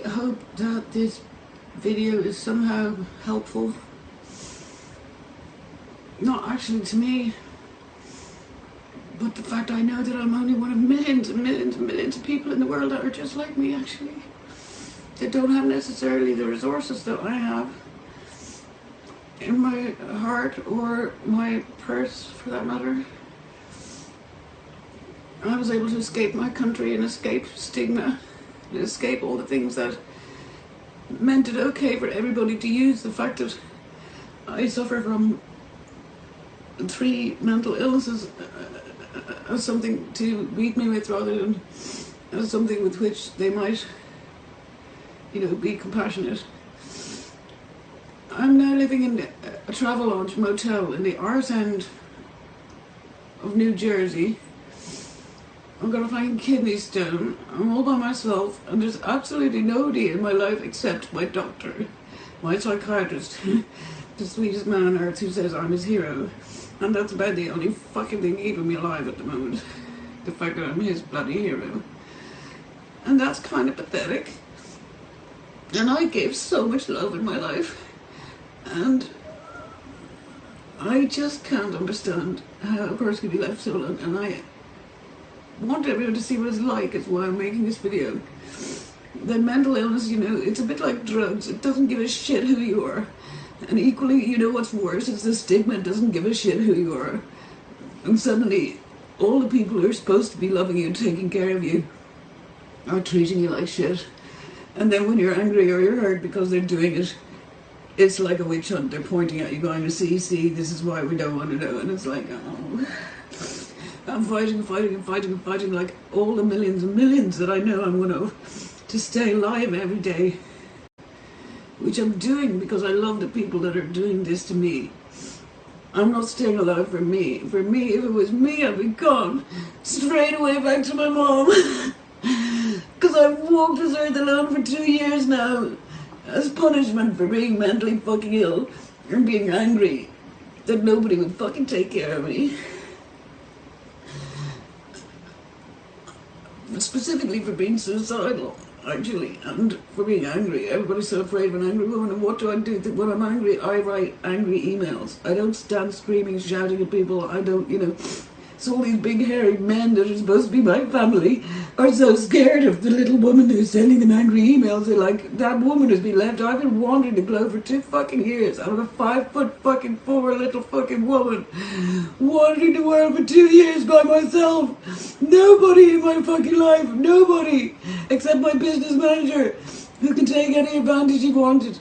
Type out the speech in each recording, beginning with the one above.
I hope that this video is somehow helpful. Not actually to me, but the fact I know that I'm only one of millions and millions and millions of people in the world that are just like me, actually. That don't have necessarily the resources that I have in my heart or my purse, for that matter. I was able to escape my country and escape stigma and escape all the things that meant it okay for everybody to use the fact that I suffer from 3 mental illnesses as something to beat me with, rather than as something with which they might, be compassionate. I'm now living in a Travelodge motel in the arse end of New Jersey. I've got a fucking kidney stone. I'm all by myself, and there's absolutely nobody in my life except my doctor, my psychiatrist, the sweetest man on earth, who says I'm his hero. And that's about the only fucking thing keeping me alive at the moment. The fact that I'm his bloody hero. And that's kind of pathetic. And I gave so much love in my life. And I just can't understand how a person can be left so alone. And I want everyone to see what it's like. It's why I'm making this video. The mental illness, it's a bit like drugs. It doesn't give a shit who you are. And equally, what's worse is the stigma. It doesn't give a shit who you are. And suddenly, all the people who are supposed to be loving you and taking care of you are treating you like shit. And then when you're angry or you're hurt because they're doing it, it's like a witch hunt. They're pointing at you going, see, this is why we don't want to know. And it's like, oh, I'm fighting like all the millions and millions that I know I'm going to stay alive every day. Which I'm doing because I love the people that are doing this to me. I'm not staying alive for me. For me, if it was me, I'd be gone straight away back to my mom. Because I've walked this earth alone for 2 years now as punishment for being mentally fucking ill and being angry that nobody would fucking take care of me. Specifically for being suicidal, actually, and for being angry. Everybody's so afraid of an angry woman, and what do? When I'm angry, I write angry emails. I don't stand screaming, shouting at people. I don't, So all these big hairy men that are supposed to be my family are so scared of the little woman who's sending them angry emails. They're like, that woman has been left. I've been wandering the globe for 2 fucking years. I'm a 5'4" little fucking woman, wandering the world for 2 years by myself. Nobody in my fucking life, nobody, except my business manager, who can take any advantage he wanted.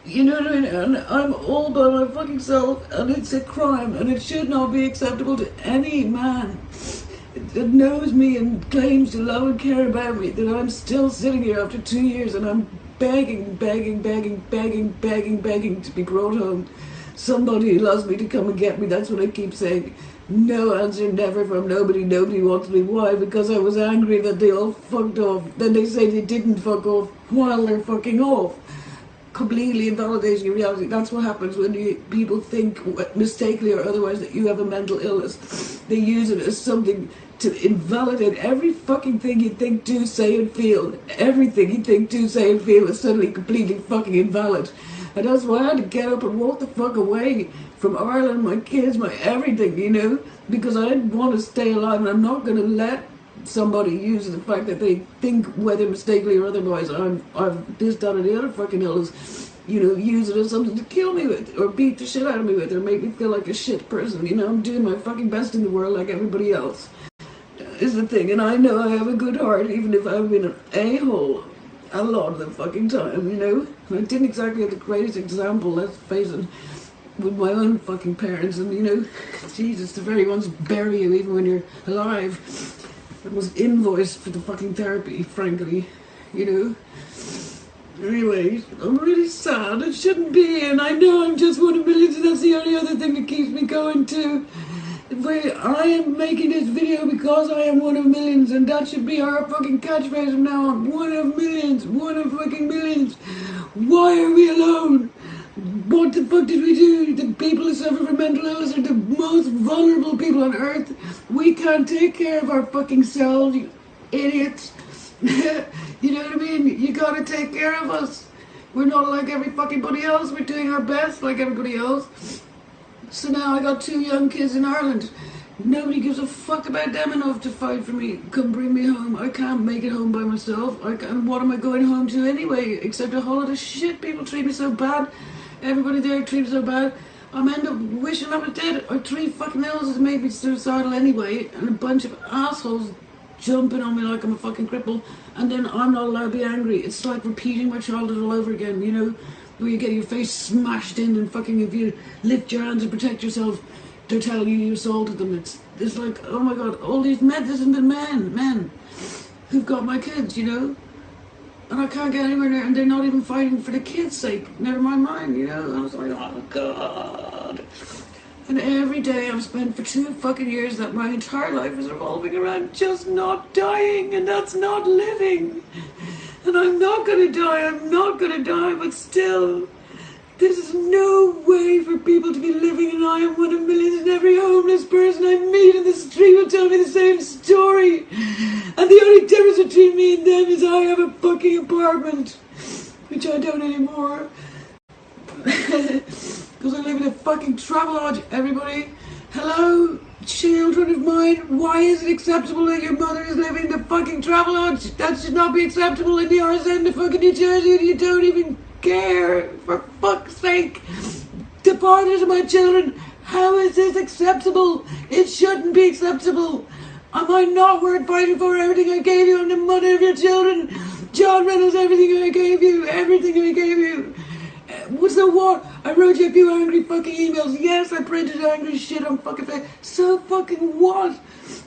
You know what I mean? And I'm all by my fucking self, and it's a crime, and it should not be acceptable to any man that knows me and claims to love and care about me, that I'm still sitting here after 2 years and I'm begging to be brought home. Somebody who loves me to come and get me. That's what I keep saying. No answer, never, from nobody. Nobody wants me. Why? Because I was angry that they all fucked off. Then they say they didn't fuck off while they're fucking off. Completely invalidating your reality. That's what happens when people think, mistakenly or otherwise, that you have a mental illness. They use it as something to invalidate every fucking thing you think, do, say and feel. Everything you think, do, say and feel is suddenly completely fucking invalid. And that's why I had to get up and walk the fuck away from Ireland, my kids, my everything, because I didn't want to stay alive, and I'm not going to let somebody uses the fact that they think, whether mistakenly or otherwise, I've this, that, or the other fucking illness, use it as something to kill me with, or beat the shit out of me with, or make me feel like a shit person. I'm doing my fucking best in the world like everybody else, is the thing. And I know I have a good heart, even if I've been an a-hole a lot of the fucking time, And I didn't exactly have the greatest example, let's face it, with my own fucking parents, and Jesus, the very ones bury you even when you're alive. I was invoiced for the fucking therapy, frankly, Anyway, I'm really sad. It shouldn't be, and I know I'm just one of millions, and that's the only other thing that keeps me going too. But I am making this video because I am one of millions, and that should be our fucking catchphrase from now on. One of millions, one of fucking millions. Why are we alone? What the fuck did we do? The people who suffer from mental illness are the most vulnerable people on earth. We can't take care of our fucking selves, you idiots. You know what I mean? You gotta take care of us. We're not like every fucking body else. We're doing our best like everybody else. So now I got 2 young kids in Ireland. Nobody gives a fuck about them enough to fight for me. Come bring me home. I can't make it home by myself. And what am I going home to anyway? Except a whole lot of shit. People treat me so bad. Everybody there treats me so bad. I'm end up wishing I was dead. Or 3 fucking illnesses made me suicidal anyway. And a bunch of assholes jumping on me like I'm a fucking cripple. And then I'm not allowed to be angry. It's like repeating my childhood all over again, you know? Where you get your face smashed in and fucking if you lift your hands and protect yourself, they're telling you assaulted them. It's like, oh my god, all these men, this isn't the men who've got my kids, you know? And I can't get anywhere near, and they're not even fighting for the kids' sake, never mind mine, you know? And I was like, oh god. And every day I've spent for 2 fucking years that my entire life is revolving around just not dying, and that's not living. And I'm not gonna die, but still, there's no way for people to be living, and I am one of millions, and every homeless person I meet in the street will tell me the same story. And the only difference between me and them is I have a fucking apartment, which I don't anymore. Because I live in a fucking travel lodge, everybody. Hello, children of mine, why is it acceptable that your mother is living in the fucking travel lodge? That should not be acceptable in the RSN, the fucking New Jersey, and you don't even care, for fuck's sake. The fathers of my children, how is this acceptable? It shouldn't be acceptable. Am I not worth fighting for? Everything I gave you? I'm the mother of your children. John Reynolds, everything I gave you, So what? I wrote you a few angry fucking emails. Yes, I printed angry shit on fucking face. So fucking what?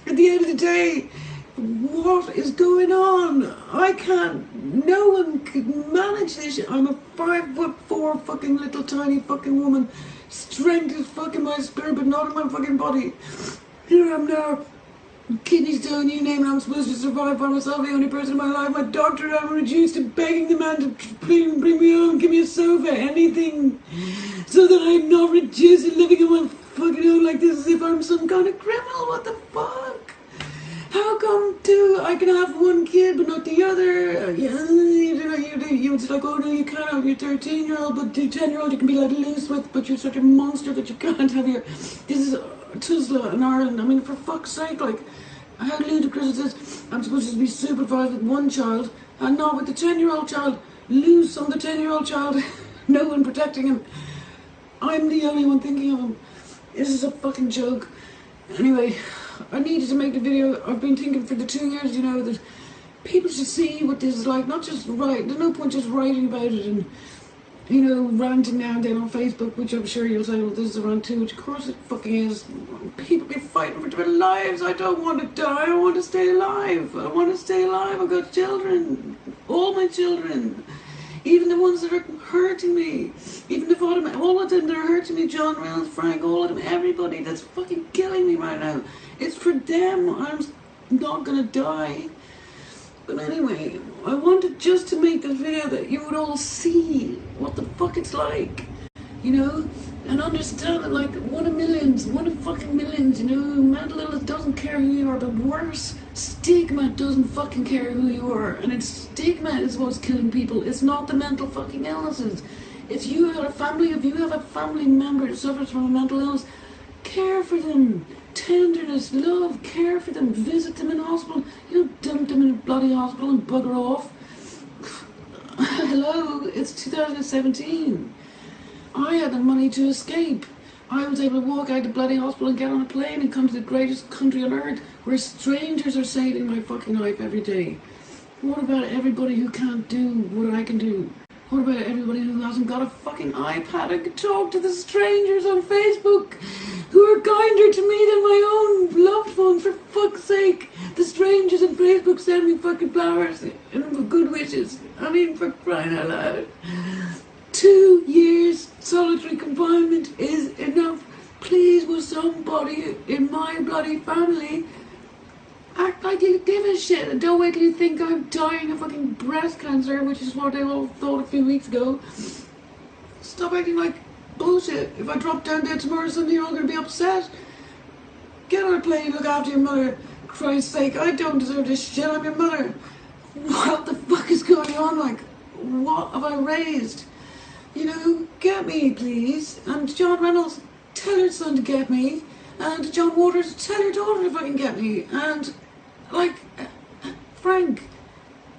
At the end of the day, what is going on? I can't. No one could manage this shit. I'm a 5'4" fucking little tiny fucking woman. Strength is fucking my spirit, but not in my fucking body. Here I am now. Kidney stone, you name it, I'm supposed to survive by myself, the only person in my life. My doctor, I'm reduced to begging the man to bring me home, give me a sofa, anything, so that I'm not reduced to living in my fucking home like this as if I'm some kind of criminal. What the fuck? How come I can have 1 kid but not the other? It's like, oh no, you can't have your 13-year-old, but the 10-year-old you can be let loose with, but you're such a monster that you can't have your... This is Tuzla in Ireland. I mean, for fuck's sake, like, how ludicrous is this? I'm supposed to be supervised with 1 child and not with the 10-year-old child. Loose on the 10-year-old child. No one protecting him. I'm the only one thinking of him. This is a fucking joke. Anyway, I needed to make the video. I've been thinking for the 2 years, you know, that people should see what this is like. Not just write. There's no point just writing about it and, you know, ranting now and then on Facebook, which I'm sure you'll say, well, this is a rant too, which of course it fucking is. People be fighting for their lives. I don't want to die. I want to stay alive. I've got children. All my children. Even the ones that are hurting me. Even the bottom, all of them that are hurting me. John Reynolds, Frank, all of them, everybody that's fucking killing me right now. It's for them. I'm not gonna die. But anyway, I wanted just to make this video that you would all see what the fuck it's like, you know, and understand that, like, one in fucking millions, you know, mental illness doesn't care who you are, but worse, stigma doesn't fucking care who you are, and it's stigma is what's killing people. It's not the mental fucking illnesses. If you have a family member that suffers from a mental illness, care for them. Tenderness, love, care for them, visit them in hospital. You don't dump them in a bloody hospital and bugger off. Hello, it's 2017. I had the money to escape. I was able to walk out of the bloody hospital and get on a plane and come to the greatest country on earth where strangers are saving my fucking life every day. What about everybody who can't do what I can do? What about everybody who hasn't got a fucking iPad and can talk to the strangers on Facebook who are kinder to me than my own loved ones, for fuck's sake? The strangers on Facebook send me fucking flowers and good wishes. I mean, for crying out loud. 2 years solitary confinement is enough. Please, will somebody in my bloody family act like you give a shit and don't wait till you think I'm dying of fucking breast cancer, which is what they all thought a few weeks ago. Stop acting like bullshit. If I drop down dead tomorrow, suddenly you're all going to be upset. Get on a plane, look after your mother. Christ's sake, I don't deserve this shit. I'm your mother. what the fuck is going on? Like, what have I raised? You know, get me, please. And John Reynolds, tell your son to get me. And John Waters, tell your daughter if I can get me. And, like, Frank,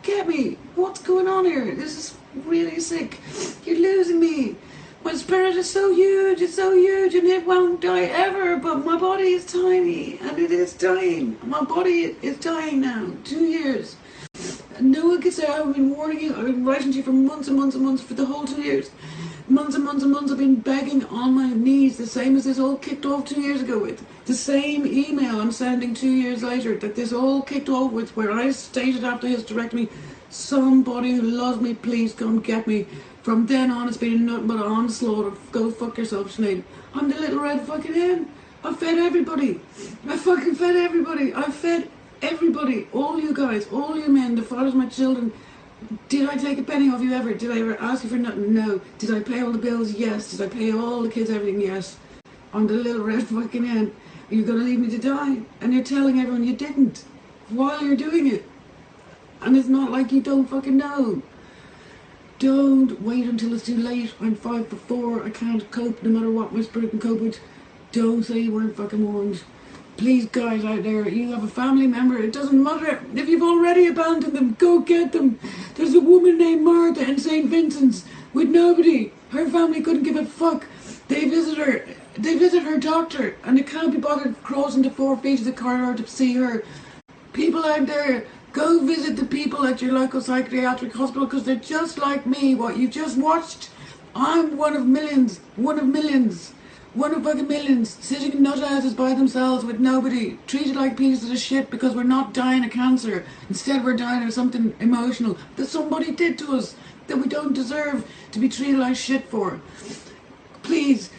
get me. What's going on here? This is really sick. You're losing me. My spirit is so huge, and it won't die ever, but my body is tiny, and it is dying. My body is dying now. 2 years. And no one can say I've been warning you, I've been writing to you for months and months and months, for the whole 2 years. Months and months and months I've been begging on my knees, the same as this all kicked off 2 years ago with. The same email I'm sending 2 years later that this all kicked off with, where I stated after hysterectomy, somebody who loves me, please come get me. From then on, it's been nothing but an onslaught of go fuck yourself, Sinead. I'm the little red fucking hen. I fed everybody. I fucking fed everybody. I fed everybody. All you guys, all you men, the fathers of my children. Did I take a penny off you ever? Did I ever ask you for nothing? No. Did I pay all the bills? Yes. Did I pay all the kids everything? Yes. I'm the little red fucking hen. Are you going to leave me to die? And you're telling everyone you didn't while you're doing it. And it's not like you don't fucking know. Don't wait until it's too late. I'm 5'4". I can't cope no matter what my spirit can cope with. Don't say you weren't fucking warned. Please, guys out there, you have a family member. It doesn't matter if you've already abandoned them. Go get them. There's a woman named Martha in St. Vincent's with nobody. Her family couldn't give a fuck. They visit her. They visit her doctor, and they can't be bothered crossing the 4 feet of the corridor to see her. People out there, go visit the people at your local psychiatric hospital, because they're just like me, what you just watched. I'm one of millions, one of fucking millions, sitting in nut houses by themselves with nobody, treated like pieces of shit because we're not dying of cancer. Instead we're dying of something emotional that somebody did to us that we don't deserve to be treated like shit for. Please,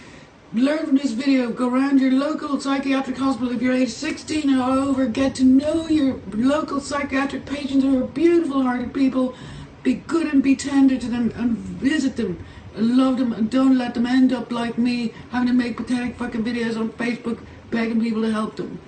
learn from this video. Go around your local psychiatric hospital if you're age 16 and over. Get to know your local psychiatric patients who are beautiful hearted people. Be good and be tender to them and visit them and love them, and don't let them end up like me, having to make pathetic fucking videos on Facebook begging people to help them.